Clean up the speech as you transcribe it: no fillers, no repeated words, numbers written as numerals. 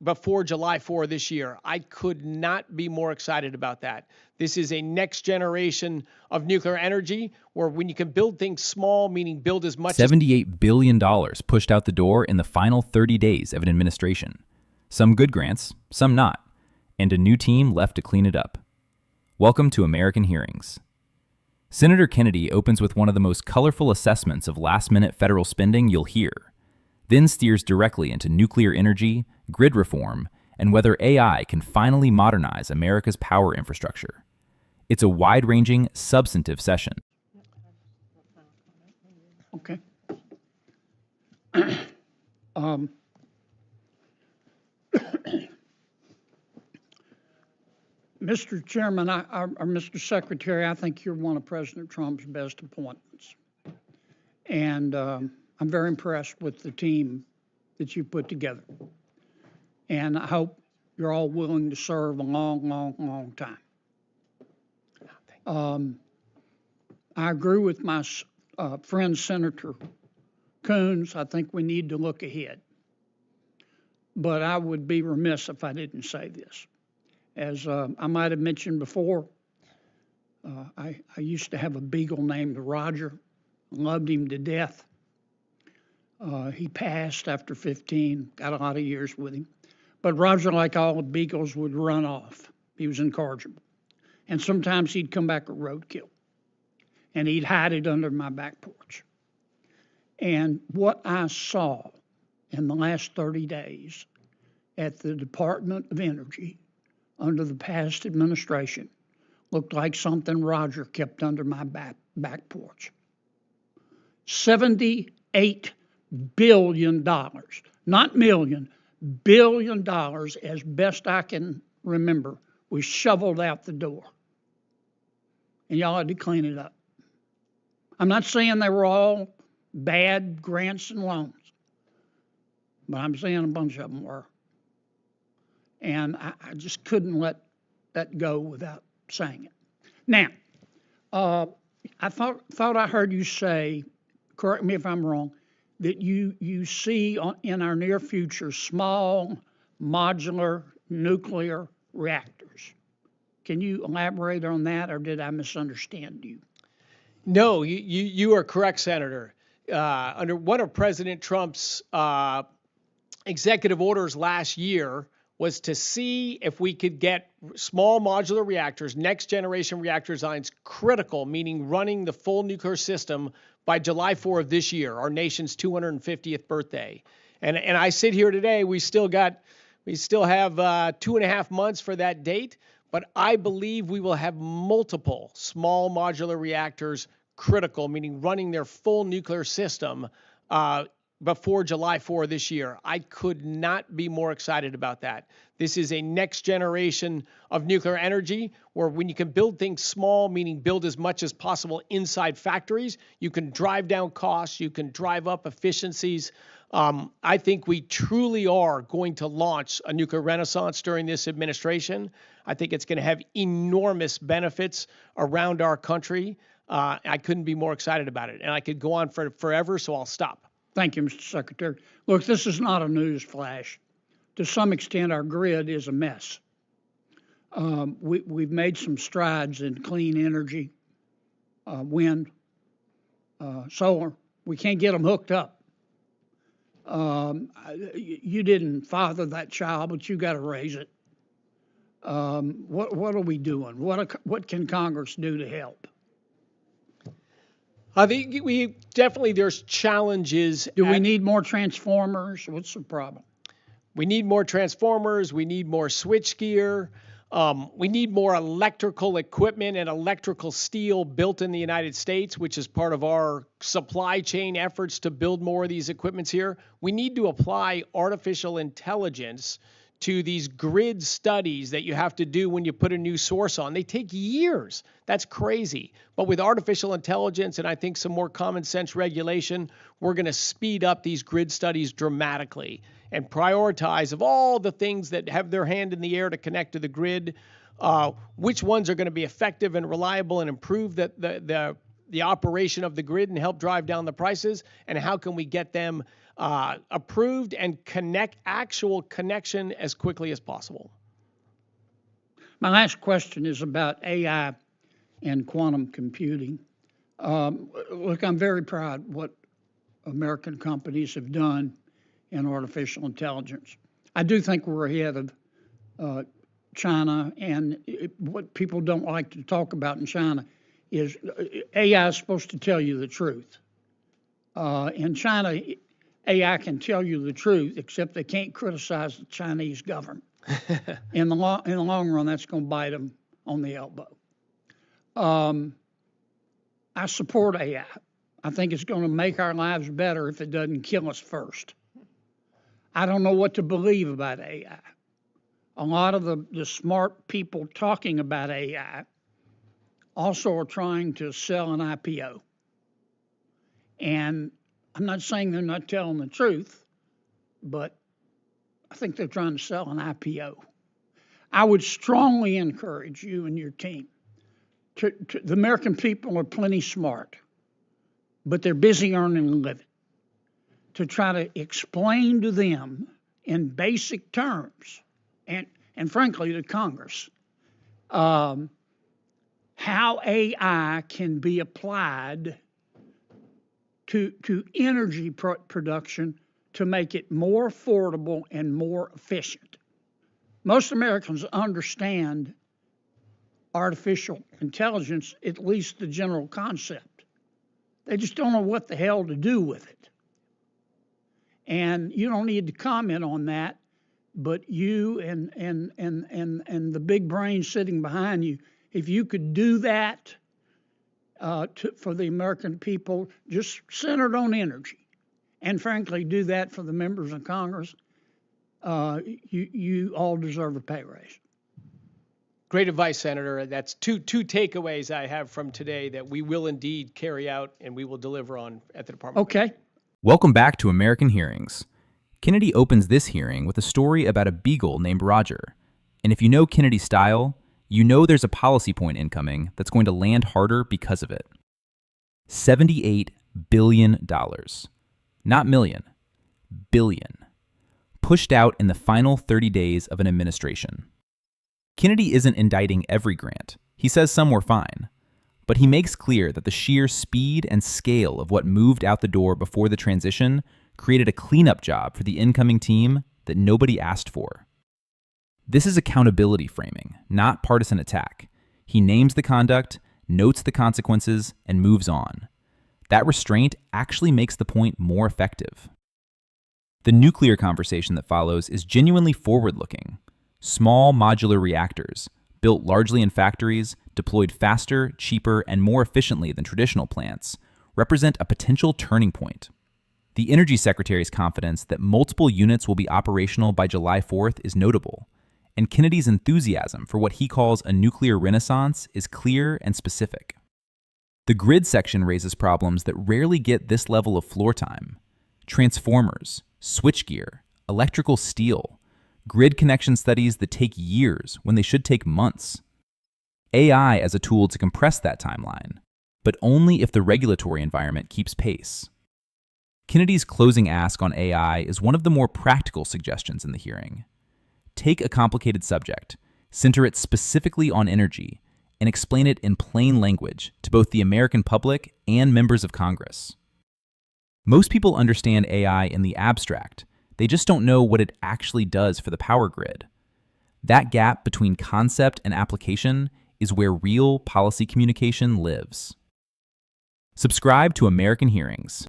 before July 4 this year. I could not be more excited about that. This is a next generation of nuclear energy where when you can build things small, meaning build as much $78 billion pushed out the door in the final 30 days of an administration. Some good grants, some not, and a new team left to clean it up. Welcome to American Hearings. Senator Kennedy opens with one of the most colorful assessments of last-minute federal spending you'll hear, then steers directly into nuclear energy, grid reform, and whether AI can finally modernize America's power infrastructure. It's a wide-ranging, substantive session. Okay. Mr. Chairman, or Mr. Secretary, I think you're one of President Trump's best appointments. And I'm very impressed with the team that you put together. And I hope you're all willing to serve a long, long, long time. I agree with my friend Senator Coons. I think we need to look ahead. But I would be remiss if I didn't say this. As I might have mentioned before, I used to have a Beagle named Roger. Loved him to death. He passed after 15, got a lot of years with him. But Roger, like all the Beagles, would run off. He was incorrigible. And sometimes he'd come back a roadkill. And he'd hide it under my back porch. And what I saw in the last 30 days at the Department of Energy under the past administration looked like something Roger kept under my back porch. $78 billion, not million, $1 billion, as best I can remember, was shoveled out the door. And y'all had to clean it up. I'm not saying they were all bad grants and loans, but I'm saying a bunch of them were. And I just couldn't let that go without saying it. Now, I thought I heard you say, correct me if I'm wrong, that you see in our near future small modular nuclear reactors. Can you elaborate on that, or did I misunderstand you? No, you are correct, Senator. Under one of President Trump's executive orders last year was to see if we could get small modular reactors, next generation reactor designs, critical, meaning running the full nuclear system by July 4 of this year, our nation's 250th birthday. And I sit here today, we still have 2.5 months for that date, but I believe we will have multiple small modular reactors critical, meaning running their full nuclear system before July 4 this year. I could not be more excited about that. This is a next generation of nuclear energy where when you can build things small, meaning build as much as possible inside factories, you can drive down costs, you can drive up efficiencies. I think we truly are going to launch a nuclear renaissance during this administration. I think it's going to have enormous benefits around our country. I couldn't be more excited about it. And I could go on forever, so I'll stop. Thank you, Mr. Secretary. Look, this is not a news flash. To some extent, our grid is a mess. We've made some strides in clean energy, wind, solar. We can't get them hooked up. You didn't father that child, but you got to raise it. What are we doing? What can Congress do to help? I think there's challenges. Do we need more transformers? What's the problem? We need more transformers. We need more switchgear. We need more electrical equipment and electrical steel built in the United States, which is part of our supply chain efforts to build more of these equipments here. We need to apply artificial intelligence to these grid studies that you have to do when you put a new source on. They take years. That's crazy. But with artificial intelligence and I think some more common sense regulation, we're going to speed up these grid studies dramatically and prioritize of all the things that have their hand in the air to connect to the grid, which ones are going to be effective and reliable and improve the operation of the grid and help drive down the prices, and how can we get them approved and actual connection as quickly as possible. My last question is about AI and quantum computing. Look, I'm very proud what American companies have done in artificial intelligence. I do think we're ahead of China, and what people don't like to talk about in China is AI is supposed to tell you the truth. In China, AI can tell you the truth, except they can't criticize the Chinese government. In the long run, that's going to bite them on the elbow. I support AI. I think it's going to make our lives better if it doesn't kill us first. I don't know what to believe about AI. A lot of the smart people talking about AI also are trying to sell an IPO. And I'm not saying they're not telling the truth, but I think they're trying to sell an IPO. I would strongly encourage you and your team. The American people are plenty smart, but they're busy earning a living. To try to explain to them in basic terms, and frankly to Congress, how AI can be applied to energy production to make it more affordable and more efficient. Most Americans understand artificial intelligence, at least the general concept. They just don't know what the hell to do with it. And you don't need to comment on that, but you and the big brain sitting behind you, if you could do that for the American people, just centered on energy, and frankly do that for the members of Congress, you all deserve a pay raise. Great advice, Senator. That's two takeaways I have from today that we will indeed carry out and we will deliver on at the Department. Okay. Welcome back to American Hearings. Kennedy opens this hearing with a story about a Beagle named Roger. And if you know Kennedy's style, you know there's a policy point incoming that's going to land harder because of it. $78 billion. Not million, billion. Pushed out in the final 30 days of an administration. Kennedy isn't indicting every grant. He says some were fine. But he makes clear that the sheer speed and scale of what moved out the door before the transition created a cleanup job for the incoming team that nobody asked for. This is accountability framing, not partisan attack. He names the conduct, notes the consequences, and moves on. That restraint actually makes the point more effective. The nuclear conversation that follows is genuinely forward-looking. Small modular reactors, built largely in factories, deployed faster, cheaper, and more efficiently than traditional plants, represent a potential turning point. The Energy Secretary's confidence that multiple units will be operational by July 4th is notable, and Kennedy's enthusiasm for what he calls a nuclear renaissance is clear and specific. The grid section raises problems that rarely get this level of floor time. Transformers, switchgear, electrical steel, grid connection studies that take years when they should take months. AI as a tool to compress that timeline, but only if the regulatory environment keeps pace. Kennedy's closing ask on AI is one of the more practical suggestions in the hearing. Take a complicated subject, center it specifically on energy, and explain it in plain language to both the American public and members of Congress. Most people understand AI in the abstract. They just don't know what it actually does for the power grid. That gap between concept and application is where real policy communication lives. Subscribe to American Hearings.